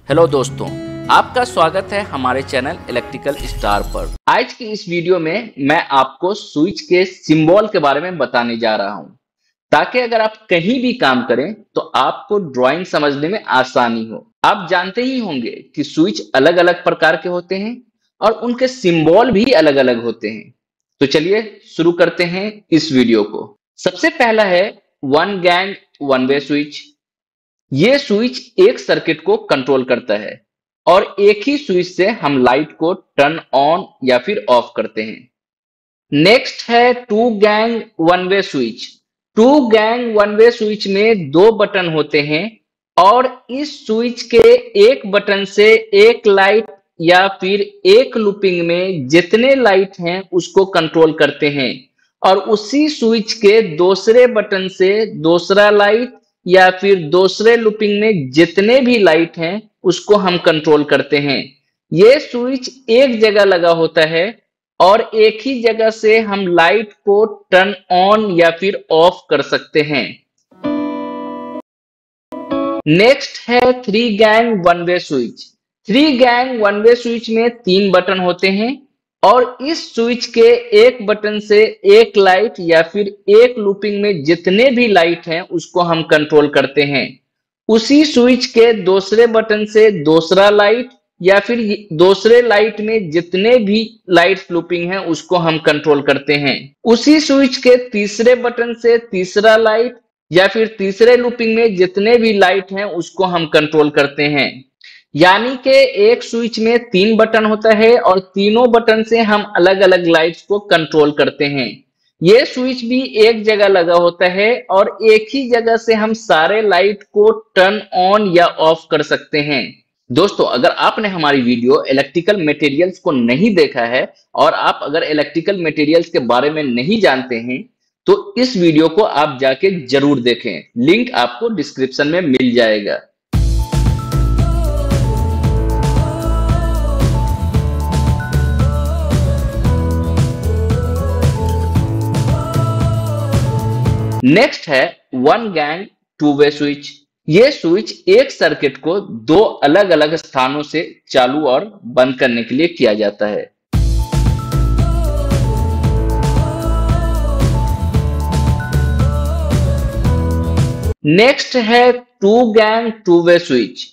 Hello दोस्तों, आपका स्वागत है हमारे चैनल इलेक्ट्रिकल स्टार पर। आज की इस वीडियो में मैं आपको स्विच के सिंबल के बारे में बताने जा रहा हूं, ताकि अगर आप कहीं भी काम करें तो आपको ड्राइंग समझने में आसानी हो। आप जानते ही होंगे कि स्विच अलग अलग प्रकार के होते हैं और उनके सिंबल भी अलग अलग होते हैं। तो चलिए शुरू करते हैं इस वीडियो को। सबसे पहला है one gang one way switch. ये स्विच एक सर्किट को कंट्रोल करता है और एक ही स्विच से हम लाइट को टर्न ऑन या फिर ऑफ करते हैं। नेक्स्ट है two gang one way switch. Two gang one way switch में दो बटन होते हैं और इस स्विच के एक बटन से एक लाइट या फिर एक लूपिंग में जितने लाइट हैं उसको कंट्रोल करते हैं और उसी स्विच के दूसरे बटन से दूसरा लाइट या फिर दूसरे लूपिंग में जितने भी लाइट हैं उसको हम कंट्रोल करते हैं। ये स्विच एक जगह लगा होता है और एक ही जगह से हम लाइट को टर्न ऑन या फिर ऑफ कर सकते हैं। नेक्स्ट है three gang one way switch. Three gang one way switch में तीन बटन होते हैं और इस स्विच के एक बटन से एक लाइट या फिर एक लूपिंग में जितने भी लाइट हैं उसको हम कंट्रोल करते हैं। उसी स्विच के दूसरे बटन से दूसरा लाइट या फिर दूसरे लाइट में जितने भी लाइट लूपिंग हैं उसको हम कंट्रोल करते हैं। उसी स्विच के तीसरे बटन से तीसरा लाइट या फिर तीसरे लूपिंग में जितने भी लाइट हैं उसको हम कंट्रोल करते हैं। यानी कि एक स्विच में तीन बटन होता है और तीनों बटन से हम अलग अलग लाइट्स को कंट्रोल करते हैं। ये स्विच भी एक जगह लगा होता है और एक ही जगह से हम सारे लाइट को टर्न ऑन या ऑफ कर सकते हैं। दोस्तों, अगर आपने हमारी वीडियो इलेक्ट्रिकल मटेरियल्स को नहीं देखा है और आप अगर इलेक्ट्रिकल मटेरियल्स के बारे में नहीं जानते हैं तो इस वीडियो को आप जाके जरूर देखें। लिंक आपको डिस्क्रिप्शन में मिल जाएगा। नेक्स्ट है one gang two way switch. ये स्विच एक सर्किट को दो अलग अलग स्थानों से चालू और बंद करने के लिए किया जाता है। नेक्स्ट है two gang two way switch.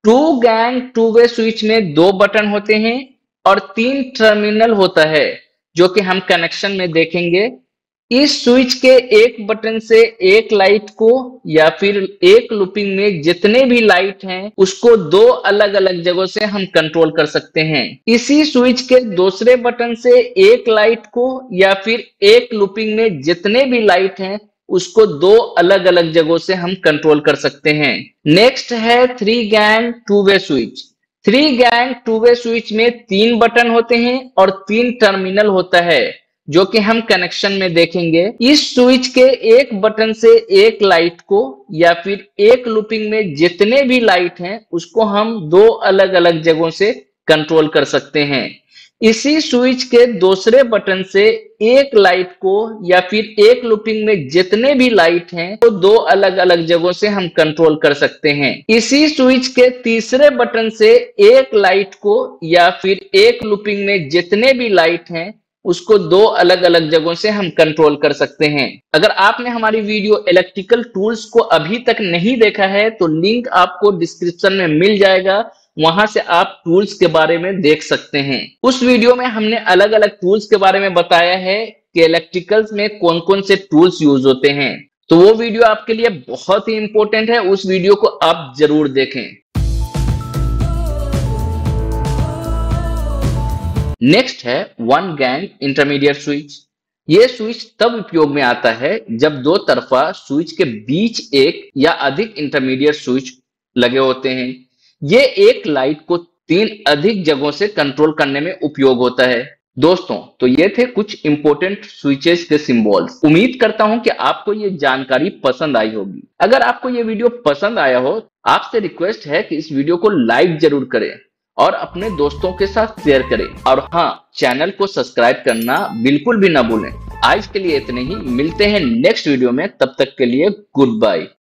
Two gang two way switch में दो बटन होते हैं और तीन टर्मिनल होता है जो कि हम कनेक्शन में देखेंगे। इस स्विच के एक बटन से एक लाइट को या फिर एक लूपिंग में जितने भी लाइट हैं उसको दो अलग अलग जगहों से हम कंट्रोल कर सकते हैं। इसी स्विच के दूसरे बटन से एक लाइट को या फिर एक लूपिंग में जितने भी लाइट हैं उसको दो अलग अलग जगहों से हम कंट्रोल कर सकते हैं। नेक्स्ट है three gang two way switch. Three gang two way switch में तीन बटन होते हैं और तीन टर्मिनल होता है जो कि हम कनेक्शन में देखेंगे। इस स्विच के एक बटन से एक लाइट को या फिर एक लूपिंग में जितने भी लाइट हैं उसको हम दो अलग अलग जगहों से कंट्रोल कर सकते हैं। इसी स्विच के दूसरे बटन से एक लाइट को या फिर एक लूपिंग में जितने भी लाइट हैं तो दो अलग अलग जगहों से हम कंट्रोल कर सकते हैं। इसी स्विच के तीसरे बटन से एक लाइट को या फिर एक लूपिंग में जितने भी लाइट हैं उसको दो अलग अलग जगहों से हम कंट्रोल कर सकते हैं। अगर आपने हमारी वीडियो इलेक्ट्रिकल टूल्स को अभी तक नहीं देखा है तो लिंक आपको डिस्क्रिप्शन में मिल जाएगा, वहां से आप टूल्स के बारे में देख सकते हैं। उस वीडियो में हमने अलग अलग टूल्स के बारे में बताया है कि इलेक्ट्रिकल्स में कौन कौन से टूल्स यूज होते हैं, तो वो वीडियो आपके लिए बहुत ही इंपॉर्टेंट है। उस वीडियो को आप जरूर देखें। नेक्स्ट है वन गैंग इंटरमीडिएट स्विच। ये स्विच तब उपयोग में आता है जब दो तरफा स्विच के बीच एक या अधिक इंटरमीडिएट स्विच लगे होते हैं। ये एक लाइट को तीन अधिक जगहों से कंट्रोल करने में उपयोग होता है। दोस्तों, तो ये थे कुछ इंपॉर्टेंट स्विचेस के सिंबल्स। उम्मीद करता हूं कि आपको ये जानकारी पसंद आई होगी। अगर आपको ये वीडियो पसंद आया हो, आपसे रिक्वेस्ट है कि इस वीडियो को लाइक जरूर करें और अपने दोस्तों के साथ शेयर करें। और हाँ, चैनल को सब्सक्राइब करना बिल्कुल भी ना भूलें। आज के लिए इतने ही, मिलते हैं नेक्स्ट वीडियो में। तब तक के लिए गुड बाय।